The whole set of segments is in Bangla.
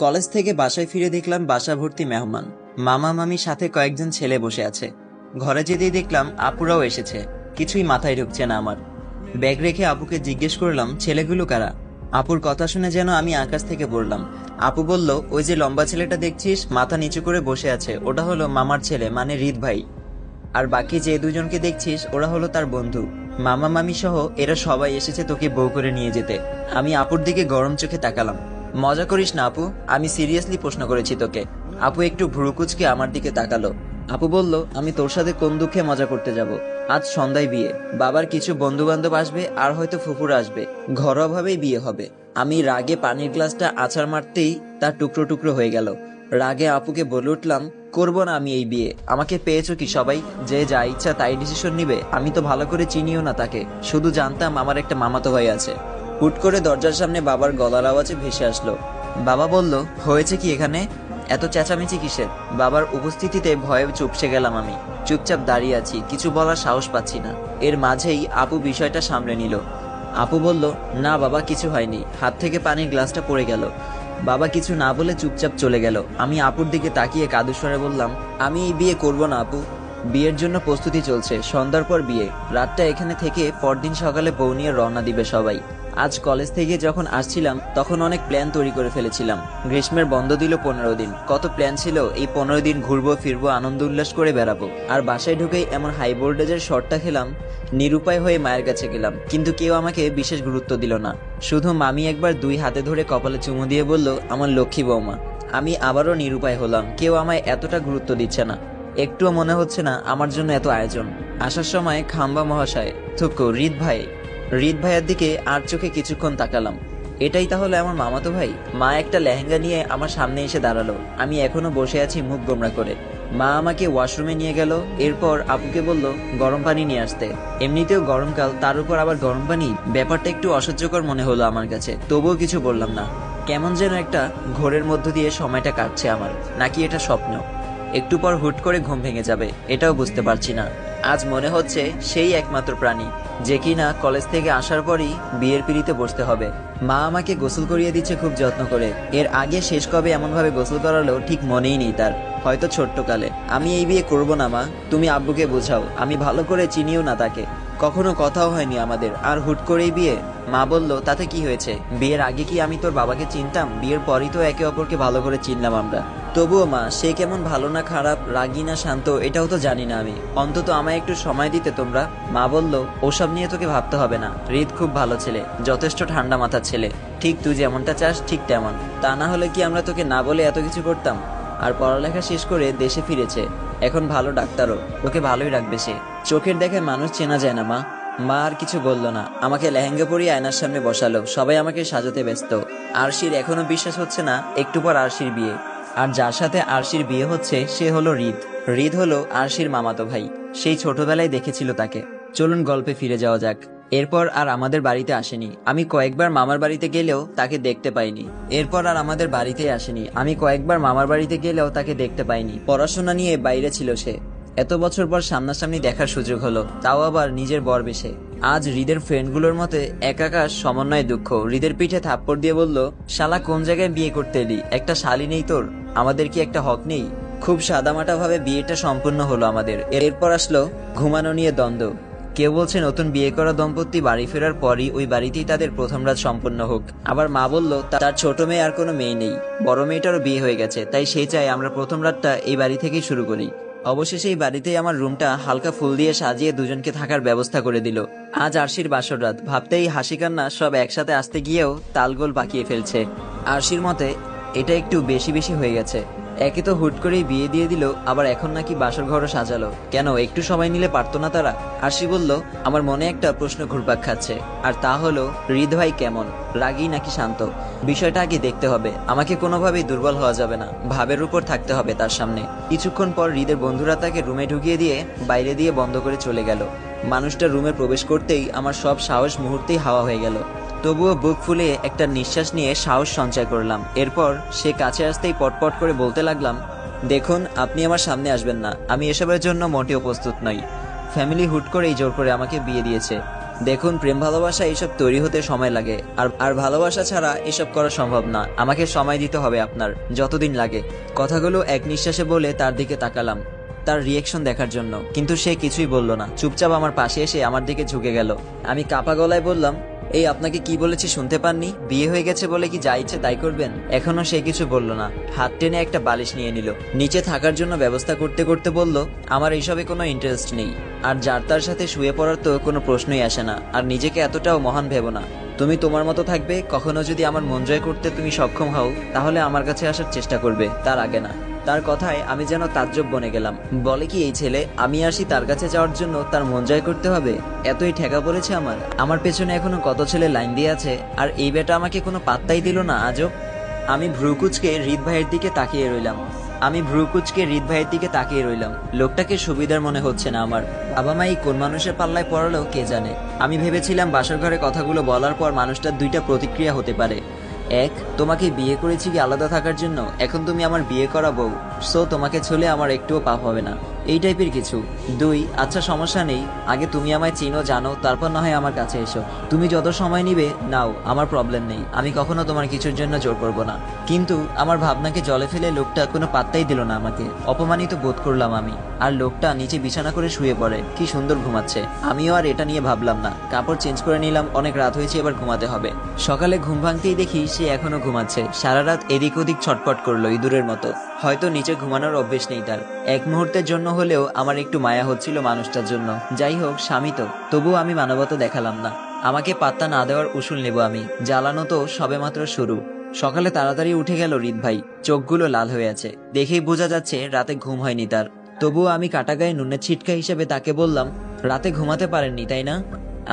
কলেজ থেকে বাসায় ফিরে দেখলাম বাসা ভর্তি মেহমান। মামা মামির সাথে কয়েকজন ছেলে বসে আছে। ঘরে যেতেই দেখলাম আপুরাও এসেছে। কিছুই মাথায় ঢুকছে না আমার। ব্যাগ রেখে আপুকে জিজ্ঞেস করলাম, ছেলেগুলো কারা? আপুর কথা শুনে যেন আমি আকাশ থেকে পড়লাম। আপু বলল, ওই যে লম্বা ছেলেটা দেখছিস মাথা নিচু করে বসে আছে, ওটা হলো মামার ছেলে, মানে হৃদ ভাই। আর বাকি যে দুজনকে দেখছিস ওরা হলো তার বন্ধু। মামা মামি সহ এরা সবাই এসেছে তোকে বউ করে নিয়ে যেতে। আমি আপুর দিকে গরম চোখে তাকালাম। মজা করিস না আপু, আমি সিরিয়াসলি প্রশ্ন করেছি তোকে। আপু একটু ভ্রুকুচকে আমার দিকে তাকালো। আপু বলল, আমি তোর সাথে কোন দুঃখে মজা করতে যাব? আজ সন্ধ্যায় বিয়ে, বাবার কিছু বন্ধু বান্ধব আসবে আর হয়তো ফুফুরা আসবে, ঘরোয়াভাবেই বিয়ে হবে। আমি রাগে পানির গ্লাসটা আছাড় মারতেই তার টুকরো টুকরো হয়ে গেল। রাগে আপুকে বলে উঠলাম, করব না আমি এই বিয়ে। আমাকে পেয়েছো কি সবাই? যে যা ইচ্ছা তাই ডিসিশন নিবে? আমি তো ভালো করে চিনিও না তাকে, শুধু জানতাম আমার একটা মামাতো ভাই আছে। হুট করে দরজার সামনে বাবার গলার আওয়াজে ভেসে আসলো। বাবা বলল, হয়েছে কি এখানে? এত চেঁচামেচি কিসের? বাবার উপস্থিতিতে ভয়ে চুপসে গেলাম আমি। চুপচাপ দাঁড়িয়ে আছি, কিছু বলার সাহস পাচ্ছি না। এর মাঝেই আপু বিষয়টা সামলে নিল। আপু বলল, না বাবা কিছু হয়নি, হাত থেকে পানির গ্লাসটা পড়ে গেল। বাবা কিছু না বলে চুপচাপ চলে গেল। আমি আপুর দিকে তাকিয়ে কাঁদো স্বরে বললাম, আমি এই বিয়ে করব না আপু। বিয়ের জন্য প্রস্তুতি চলছে, সন্ধ্যার পর বিয়ে। রাতটা এখানে থেকে পরদিন সকালে বউ নিয়ে রওনা দিবে সবাই। আজ কলেজ থেকে যখন আসছিলাম তখন অনেক প্ল্যান তৈরি করে ফেলেছিলাম। গ্রীষ্মের বন্ধ দিল 15 দিন। কত প্ল্যান ছিল, এই 15 দিন ঘুরবো ফিরবো, আনন্দ উল্লাস করে বেড়াবো। আর বাসায় ঢুকেই এমন হাই ভোল্টেজের শটটা খেলাম। নিরুপায় হয়ে মায়ের কাছে গেলাম, কিন্তু কেউ আমাকে বিশেষ গুরুত্ব দিল না। শুধু মামি একবার 2 হাতে ধরে কপালে চুমু দিয়ে বলল, আমার লক্ষ্মী বৌমা। আমি আবারও নিরুপায় হলাম, কেউ আমায় এতটা গুরুত্ব দিচ্ছে না। একটুও মনে হচ্ছে না আমার জন্য এত আয়োজন। আসার সময় খাম্বা মহাশয়, থুকু হৃদ ভাইয়ের দিকে আর চোখে কিছুক্ষণ তাকালাম। এটাই তাহলে আমার মামাতো ভাই? মা একটা লেহেঙ্গা নিয়ে আমার সামনে এসে দাঁড়ালো। আমি এখনো বসে আছি মুখ গোমড়া করে। মা আমাকে ওয়াশরুমে নিয়ে গেল। এরপর আপুকে বলল গরম পানি নিয়ে আসতে। এমনিতেও গরমকাল, তার উপর আবার গরম পানি, ব্যাপারটা একটু অসহ্যকর মনে হলো আমার কাছে। তবুও কিছু বললাম না। কেমন যেন একটা ঘোরের মধ্য দিয়ে সময়টা কাটছে আমার, নাকি এটা স্বপ্ন? একটু পর হুট করে ঘুম ভেঙে যাবে, এটাও বুঝতে পারছি না। আজ মনে হচ্ছে সেই একমাত্র প্রাণী যে কিনা কলেজ থেকে আসার পরই বিয়ের পিঁড়িতে বসতে হবে। মা আমাকে গোসল করিয়ে দিচ্ছে খুব যত্ন করে। এর আগে শেষ কবে এমন ভাবে গোসল করালো ঠিক মনেই নেই তার, হয়তো ছোট্টকালে। আমি এই বিয়ে করব না মা, তুমি আব্বুকে বোঝাও। আমি ভালো করে চিনিও না তাকে, কখনো কথাও হয়নি আমাদের, আর হুট করেই বিয়ে। মা বলল, তাতে কি হয়েছে? বিয়ের আগে কি আমি তোর বাবাকে চিনতাম? বিয়ের পরই তো একে অপরকে ভালো করে চিনলাম আমরা। তবুও মা, সে কেমন, ভালো না খারাপ, রাগী না শান্ত, এটাও তো জানি না আমি। অন্তত আমায় একটু সময় দিতে তোমরা। মা বলল, ওসব নিয়ে তোকে ভাবতে হবে না। হৃদ খুব ভালো ছেলে, যথেষ্ট ঠান্ডা মাথার ছেলে। ঠিক তুই যেমনটা চাস ঠিক তেমন। তা না হলে কি আমরা তোকে না বলে এত কিছু করতাম? আর পড়ালেখা শেষ করে দেশে ফিরেছে, এখন ভালো ডাক্তারও। তোকে ভালোই রাখবে সে। চোখের দেখে মানুষ চেনা যায় না মা। মা আর কিছু বলল না, আমাকে লেহেঙ্গা পরিয়ে আয়নার সামনে বসালো। সবাই আমাকে সাজাতে ব্যস্ত। আরশির এখনো বিশ্বাস হচ্ছে না একটু পর আরশির বিয়ে। আর যার সাথে আরশির বিয়ে হচ্ছে সে হলো হৃদ। হৃদ হলো আরশির মামাতো ভাই। সেই ছোটবেলায় দেখেছিল তাকে। চলুন গল্পে ফিরে যাওয়া যাক। এরপর আর আমাদের বাড়িতে আসেনি। আমি কয়েকবার মামার বাড়িতে গেলেও তাকে দেখতে পাইনি। পড়াশোনা নিয়ে বাইরে ছিল সে। এত বছর পর সামনাসামনি দেখার সুযোগ হলো, তাও আবার নিজের বর বেশে। আজ হৃদের ফ্রেন্ডগুলোর মতে একাকার সমন্বয় দুঃখ। হৃদের পিঠে থাপ্পড় দিয়ে বলল, শালা কোন জায়গায় বিয়ে করতে এলি? একটা শালি নেই তোর? আমাদের কি একটা হক নেই? খুব সাদামাটা ভাবে বিয়েটা সম্পূর্ণ হলো আমাদের। এরপর আসলো ঘুমানো নিয়ে দ্বন্দ্ব। কেউ বলছে নতুন বিয়ে করা দম্পতি বাড়ি ফেরার পরই ওই বাড়িতেই তাদের প্রথম রাত সম্পন্ন হোক। আবার মা বলল, তার ছোট মেয়ে আর কোনো মেয়ে নেই, বড় মেয়েটারও বিয়ে হয়ে গেছে, তাই সেই চাই আমরা প্রথম রাতটা এই বাড়ি থেকেই শুরু করি। অবশেষে এই বাড়িতেই আমার রুমটা হালকা ফুল দিয়ে সাজিয়ে দুজনকে থাকার ব্যবস্থা করে দিল। আজ আরশির বাসর রাত, ভাবতেই হাসি কান্না সব একসাথে আসতে গিয়েও তালগোল পাকিয়ে ফেলছে। আরশির মতে এটা একটু বেশি বেশি হয়ে গেছে। একে তো হুট করেই বিয়ে দিয়ে দিল, আবার এখন নাকি বাসর ঘরও সাজালো। কেন, একটু সময় নিলে পারতো না তারা? আরশি বলল, আমার মনে একটা প্রশ্ন ঘুরপাক খাচ্ছে, আর তা হলো হৃদ ভাই কেমন, রাগী নাকি শান্ত? বিষয়টা আগে দেখতে হবে। আমাকে কোনোভাবেই দুর্বল হওয়া যাবে না, ভাবের উপর থাকতে হবে তার সামনে। কিছুক্ষণ পর হৃদের বন্ধুরা তাকে রুমে ঢুকিয়ে দিয়ে বাইরে দিয়ে বন্ধ করে চলে গেল। মানুষটা রুমে প্রবেশ করতেই আমার সব সাহস মুহূর্তেই হাওয়া হয়ে গেল। তবুও বুক ফুলে একটা নিঃশ্বাস নিয়ে সাহস সঞ্চয় করলাম। এরপর সে কাছে আসতেই পটপট করে বলতে লাগলাম, দেখুন আপনি আমার সামনে আসবেন না, আমি এসবের জন্য মোটেও প্রস্তুত নই। ফ্যামিলি হুট করেই জোর করে আমাকে বিয়ে দিয়েছে। দেখুন, প্রেম ভালোবাসা এসব তৈরি হতে সময় লাগে, আর ভালোবাসা ছাড়া এসব করা সম্ভব না। আমাকে সময় দিতে হবে আপনার, যতদিন লাগে। কথাগুলো এক নিঃশ্বাসে বলে তার দিকে তাকালাম তার রিয়েকশন দেখার জন্য, কিন্তু সে কিছুই বলল না। চুপচাপ আমার পাশে এসে আমার দিকে ঝুঁকে গেল। আমি কাপা গলায় বললাম, এই আপনাকে কি বলেছি শুনতে পাননি? বিয়ে হয়ে গেছে বলে কি যা ইচ্ছে তাই করবেন? এখনো সে কিছু বলল না। হাত টেনে একটা বালিশ নিয়ে নিল, নিচে থাকার জন্য ব্যবস্থা করতে করতে বলল, আমার এইসবে কোনো ইন্টারেস্ট নেই, আর যার তার সাথে শুয়ে পড়ার তো কোনো প্রশ্নই আসে না। আর নিজেকে এতটাও মহান ভেবো না। তুমি তোমার মতো থাকবে। কখনো যদি আমার মন জয় করতে তুমি সক্ষম হও, তাহলে আমার কাছে আসার চেষ্টা করবে, তার আগে না। তার কথায় আমি যেন তাজ্জব বনে গেলাম। বলে কি এই ছেলে, আমি আসি তার কাছে যাওয়ার জন্য তার মন জয় করতে হবে? এতই ঠেকা পড়েছে আমার পেছনে এখনো কত ছেলে লাইন দিয়ে আছে, আর এই বেটা আমাকে কোনো পাত্তাই দিল না আজও। আমি ভ্রুকুচকে হৃদ ভাইয়ের দিকে তাকিয়ে রইলাম। লোকটাকে সুবিধার মনে হচ্ছে না আমার। বাবা মা এই কোন মানুষের পাল্লায় পড়ালো কে জানে। আমি ভেবেছিলাম বাসর ঘরে কথাগুলো বলার পর মানুষটার দুইটা প্রতিক্রিয়া হতে পারে। এক, তোমাকে বিয়ে করেছি কি আলাদা থাকার জন্য, এখন তুমি আমার বিয়ে করা বউ, সো তোমাকে ছুলে আমার একটুও পাপ হবে না, এই টাইপের কিছু। দুই, আচ্ছা সমস্যা নেই, আগে তুমি আমায় চিনো জানো, তারপর না হয় আমার কাছে এসো। তুমি যত সময় নিবে নাও, আমার প্রবলেম নেই, আমি কখনো তোমার কিছুর জন্য জোর করবো না। কিন্তু আমার ভাবনাকে জলে ফেলে লোকটা কোনো পাত্তাই দিল না আমাকে। অপমানিত বোধ করলাম আমি। আর লোকটা নিচে বিছানা করে শুয়ে পড়ে, কি সুন্দর ঘুমাচ্ছে। আমিও আর এটা নিয়ে ভাবলাম না, কাপড় চেঞ্জ করে নিলাম, অনেক রাত হয়েছে, এবার ঘুমাতে হবে। সকালে ঘুম ভাঙতেই দেখি সে এখনো ঘুমাচ্ছে। সারা রাত এদিক ওদিক ছটপট করলো ইঁদুরের মতো। হয়তো নিচে ঘুমানোর অভ্যেস নেই তার। এক মুহূর্তের জন্য হলেও আমার একটু মায়া হচ্ছিল মানুষটার জন্য। যাই হোক, স্বামী তো, তবুও আমি মানবতা দেখালাম না। আমাকে পাত্তা না দেওয়ার উসুল নেব আমি, জ্বালানো তো সবেমাত্র শুরু। সকালে তাড়াতাড়ি উঠে গেল হৃদ ভাই, চোখগুলো লাল হয়ে আছে, দেখেই বোঝা যাচ্ছে রাতে ঘুম হয়নি তার। তবুও আমি কাটা গায়ে নুনের ছিটকা হিসেবে তাকে বললাম, রাতে ঘুমাতে পারেননি তাই না?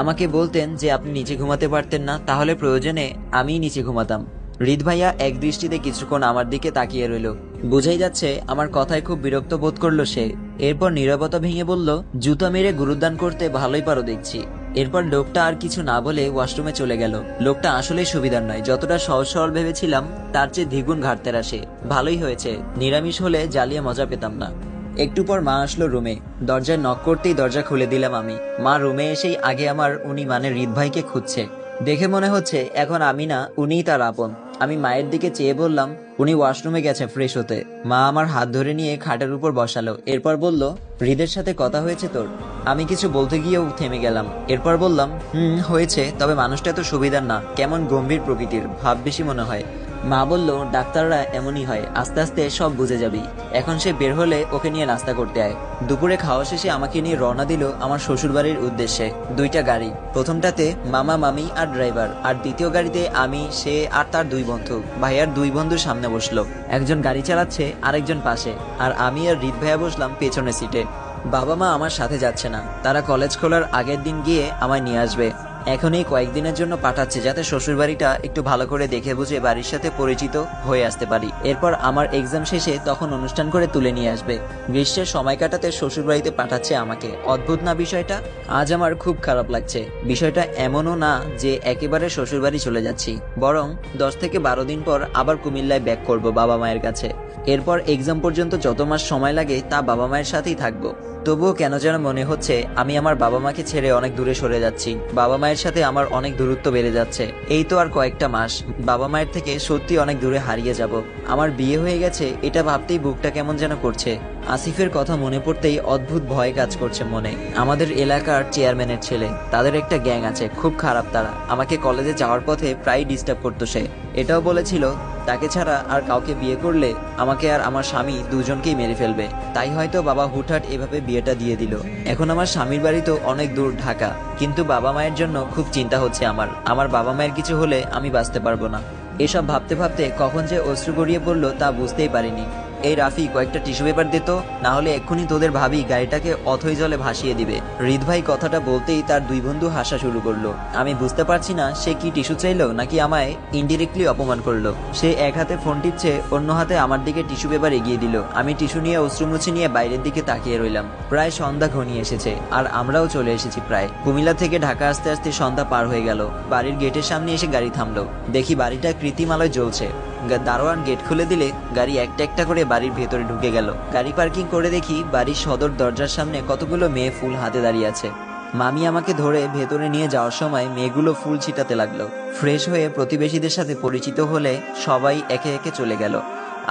আমাকে বলতেন যে আপনি নিচে ঘুমাতে পারতেন না, তাহলে প্রয়োজনে আমিই নিচে ঘুমাতাম। হৃদ ভাইয়া এক দৃষ্টিতে কিছুক্ষণ আমার দিকে তাকিয়ে রইল। বোঝাই যাচ্ছে আমার কথায় খুব বিরক্ত বোধ করলো সে। এরপর নীরবতা ভেঙে বলল, জুতা মেরে গুরুদান করতে ভালোই পারো দেখছি। এরপর লোকটা আর কিছু না বলে ওয়াশরুমে চলে গেল। লোকটা আসলেই সুবিধার নয়, যতটা সহজ সরল ভেবেছিলাম তার চেয়ে দ্বিগুণ ঘাটতে আসে। ভালোই হয়েছে, নিরামিষ হলে জ্বালিয়ে মজা পেতাম না। একটু পর মা আসলো রুমে। দরজায় নক করতেই দরজা খুলে দিলাম আমি। মা রুমে এসেই আগে আমার উনি মানে হৃদ ভাইকে খুঁজছে। দেখে মনে হচ্ছে এখন আমি না, উনিই তার আপন। আমি মায়ের দিকে চেয়ে বললাম, উনি ওয়াশরুমে গেছে ফ্রেশ হতে। মা আমার হাত ধরে নিয়ে খাটের উপর বসালো। এরপর বলল, হৃদের সাথে কথা হয়েছে তোর? আমি কিছু বলতে গিয়েও থেমে গেলাম। এরপর বললাম, হয়েছে, তবে মানুষটা এত সুবিধার না, কেমন গম্ভীর প্রকৃতির, ভাব বেশি মনে হয়। মা বলল, ডাক্তাররা এমনই হয়, আস্তে আস্তে সব বুঝে যাবি। এখন সে বের হলে ওকে নিয়ে নাস্তা করতে আয়। দুপুরে খাওয়া শেষে আমাকে নিয়ে রওনা দিল আমার শ্বশুরবাড়ির উদ্দেশ্যে। দুইটা গাড়ি, প্রথমটাতে মামা মামি আর ড্রাইভার, আর দ্বিতীয় গাড়িতে আমি, সে আর তার দুই বন্ধু। ভাইয়ার দুই বন্ধু সামনে বসলো, একজন গাড়ি চালাচ্ছে, আরেকজন পাশে, আর আমি আর হৃদ ভাইয়া বসলাম পেছনের সিটে। বাবা মা আমার সাথে যাচ্ছে না, তারা কলেজ খোলার আগের দিন গিয়ে আমায় নিয়ে আসবে। এখন এই কয়েকদিনের জন্য পাঠাচ্ছে, যাতে শ্বশুরবাড়িটা একটু ভালো করে দেখে বুঝে বাড়ির সাথে পরিচিত হয়ে আসতে পারি। এরপর আমার এক্সাম শেষে তখন অনুষ্ঠান করে তুলে নিয়ে আসবে। গ্রীষ্মের সময় কাটাতে শ্বশুরবাড়িতে পাঠাচ্ছে আমাকে। অদ্ভুত না বিষয়টা? আজ আমার খুব খারাপ লাগছে। বিষয়টা এমনও না যে একেবারে শ্বশুরবাড়ি চলে যাচ্ছি, বরং 10 থেকে 12 দিন পর আবার কুমিল্লায় ব্যাক করব বাবা মায়ের কাছে। এরপর এক্সাম পর্যন্ত যত মাস সময় লাগে তা বাবা মায়ের সাথেই থাকবো। তবুও কেন যেন মনে হচ্ছে আমি আমার বাবা মাকে ছেড়ে অনেক দূরে সরে যাচ্ছি। বাবা মায়ের সাথে আমার অনেক দূরত্ব বেড়ে যাচ্ছে। এই তো আর কয়েকটা মাস, বাবা মায়ের থেকে সত্যি অনেক দূরে হারিয়ে যাব। আমার বিয়ে হয়ে গেছে এটা ভাবতেই বুকটা কেমন যেন করছে। আসিফের কথা মনে পড়তেই অদ্ভুত ভয় কাজ করছে মনে। আমাদের এলাকার চেয়ারম্যানের ছেলে, তাদের একটা গ্যাং আছে, খুব খারাপ তারা। আমাকে কলেজে যাওয়ার পথে প্রায় ডিস্টার্ব করতো সে। এটাও বলেছিল তাকে ছাড়া আর কাউকে বিয়ে করলে আমাকে আর আমার স্বামী দুজনকেই মেরে ফেলবে। তাই হয়তো বাবা হুটহাট এভাবে বিয়েটা দিয়ে দিল। এখন আমার স্বামীর বাড়ি তো অনেক দূর, ঢাকা, কিন্তু বাবা মায়ের জন্য খুব চিন্তা হচ্ছে আমার বাবা মায়ের কিছু হলে আমি বাঁচতে পারবো না। এসব ভাবতে ভাবতে কখন যে অশ্রু গড়িয়ে পড়লো তা বুঝতেই পারিনি। এই রাফি, কয়েকটা টিস্যু পেপার দিত, না হলে এক্ষুনি তোদের ভাবি গাড়িটাকে অথই জলে ভাসিয়ে দিবে। হৃদ ভাই কথাটা বলতেই তার দুই বন্ধু হাসা শুরু করলো। আমি বুঝতে পারছি না সে কি টিস্যু চাইলো নাকি আমায় ইনডিরেক্টলি অপমান করলো। সে এক হাতে ফোন টিপছে, অন্য হাতে আমার দিকে টিস্যু পেপার এগিয়ে দিল। আমি টিস্যু নিয়ে অশ্রুমুছি নিয়ে বাইরের দিকে তাকিয়ে রইলাম। প্রায় সন্ধ্যা ঘনিয়ে এসেছে, আর আমরাও চলে এসেছি প্রায়। কুমিল্লা থেকে ঢাকা আসতে আসতে সন্ধ্যা পার হয়ে গেল। বাড়ির গেটের সামনে এসে গাড়ি থামলো। দেখি বাড়িটা কৃত্রিম আলোয় জ্বলছে। দারোয়ান গেট খুলে দিলে গাড়ি একটা একটা করে বাড়ির ভেতরে ঢুকে গেল। গাড়ি পার্কিং করে দেখি বাড়ির সদর দরজার সামনে কতগুলো মেয়ে ফুল হাতে দাঁড়িয়ে আছে। মামি আমাকে ধরে ভেতরে নিয়ে যাওয়ার সময় মেয়েগুলো ফুল ছিটাতে লাগলো। ফ্রেশ হয়ে প্রতিবেশীদের সাথে পরিচিত হলে সবাই একে একে চলে গেল।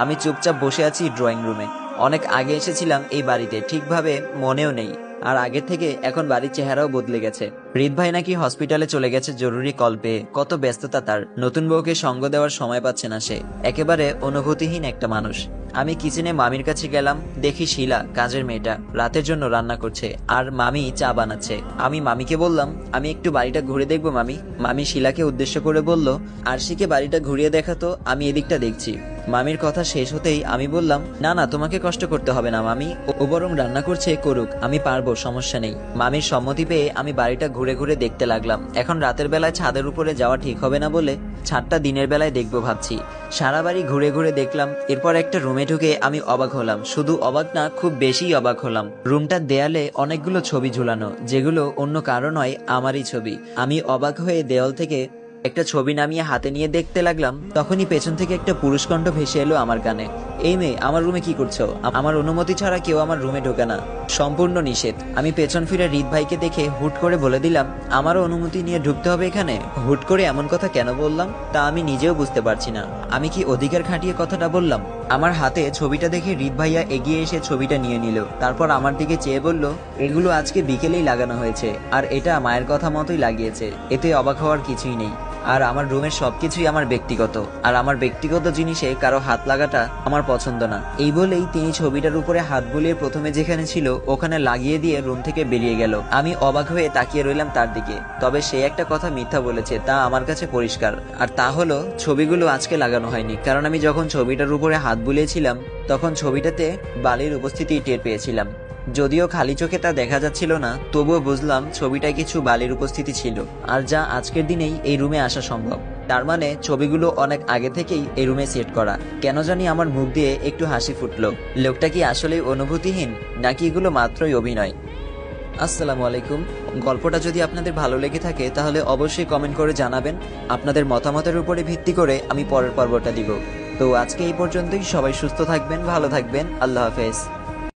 আমি চুপচাপ বসে আছি ড্রয়িং রুমে। অনেক আগে এসেছিলাম এই বাড়িতে, ঠিকভাবে মনেও নেই। আর আগের থেকে এখন বাড়ির চেহারাও বদলে গেছে। হৃদ ভাই নাকি হসপিটালে চলে গেছে জরুরি কল পেয়ে। কত ব্যস্ততা তার, নতুন বউকে সঙ্গ দেওয়ার সময় পাচ্ছে না সে। একেবারে অনুভূতিহীন একটা মানুষ। আমি কিচেনে মামির কাছে গেলাম, দেখি শিলা, কাজের মেয়েটা, রাতের জন্য রান্না করছে আর মামি চা বানাচ্ছে। আমি মামিকে বললাম, আমি একটু বাড়িটা ঘুরে দেখবো মামি। মামি শিলাকে উদ্দেশ্য করে বলল, আরশিকে বাড়িটা ঘুরিয়ে দেখাতো, আমি এদিকটা দেখছি। মামির কথা শেষ হতেই আমি বললাম, না না, তোমাকে কষ্ট করতে হবে না মামি, ও বরং রান্না করছে করুক, আমি পারবো, সমস্যা নেই। মামির সম্মতি পেয়ে আমি বাড়িটা ঘুরে ঘুরে দেখতে লাগলাম। এখন রাতের বেলায় ছাদের উপরে যাওয়া ঠিক হবে না বলে ছাদটা দিনের বেলায় দেখবো ভাবছি। সারা বাড়ি ঘুরে ঘুরে দেখলাম। এরপর একটা রুমে ঢুকে আমি অবাক হলাম। শুধু অবাক না, খুব বেশি অবাক হলাম। রুমটার দেয়ালে অনেকগুলো ছবি ঝুলানো, যেগুলো অন্য কারো নয়, আমারই ছবি। আমি অবাক হয়ে দেওয়াল থেকে একটা ছবি নামিয়ে হাতে নিয়ে দেখতে লাগলাম। তখনই পেছন থেকে একটা পুরুষ কণ্ঠ ভেসে এলো আমার কানে, এই মেয়ে, আমার রুমে কি করছো? আমার অনুমতি ছাড়া কেউ আমার রুমে ঢোকে না, সম্পূর্ণ নিষেধ। আমি পেছন ফিরে হৃদ ভাইকে দেখে হুট করে বলে দিলাম, আমারও অনুমতি নিয়ে ঢুকতে হবে এখানে? হুট করে এমন কথা কেন বললাম তা আমি নিজেও বুঝতে পারছি না। আমি কি অধিকার খাটিয়ে কথাটা বললাম? আমার হাতে ছবিটা দেখে হৃদ ভাইয়া এগিয়ে এসে ছবিটা নিয়ে নিল। তারপর আমার দিকে চেয়ে বলল, এগুলো আজকে বিকেলেই লাগানো হয়েছে আর এটা মায়ের কথা মতোই লাগিয়েছে, এতে অবাক হওয়ার কিছুই নেই। আর আমার রুমের সবকিছুই আমার ব্যক্তিগত, আর আমার ব্যক্তিগত জিনিসে কারো হাত লাগাটা আমার পছন্দ না। এই বলেই তিনি ছবিটার উপরে হাত বুলিয়ে প্রথমে যেখানে ছিল ওখানে লাগিয়ে দিয়ে রুম থেকে বেরিয়ে গেল। আমি অবাক হয়ে তাকিয়ে রইলাম তার দিকে। তবে সে একটা কথা মিথ্যা বলেছে, তা আমার কাছে পরিষ্কার। আর তা হলো, ছবিগুলো আজকে লাগানো হয়নি, কারণ আমি যখন ছবিটার উপরে হাত বুলিয়েছিলাম তখন ছবিটাতে বালির উপস্থিতি টের পেয়েছিলাম। যদিও খালি চোখে তা দেখা যাচ্ছিল না, তবুও বুঝলাম ছবিটায় কিছু বালির উপস্থিতি ছিল, আর যা আজকের দিনেই এই রুমে আসা সম্ভব। তার মানে ছবিগুলো অনেক আগে থেকেই এই রুমে সেট করা। কেন জানি আমার মুখ দিয়ে একটু হাসি ফুটলো। লোকটা কি আসলেই অনুভূতিহীন, নাকি এগুলো মাত্রই অভিনয়? আসসালামু আলাইকুম। গল্পটা যদি আপনাদের ভালো লেগে থাকে তাহলে অবশ্যই কমেন্ট করে জানাবেন। আপনাদের মতামতের উপরে ভিত্তি করে আমি পরের পর্বটা দিব। তো আজকে এই পর্যন্তই। সবাই সুস্থ থাকবেন, ভালো থাকবেন। আল্লাহ হাফেজ।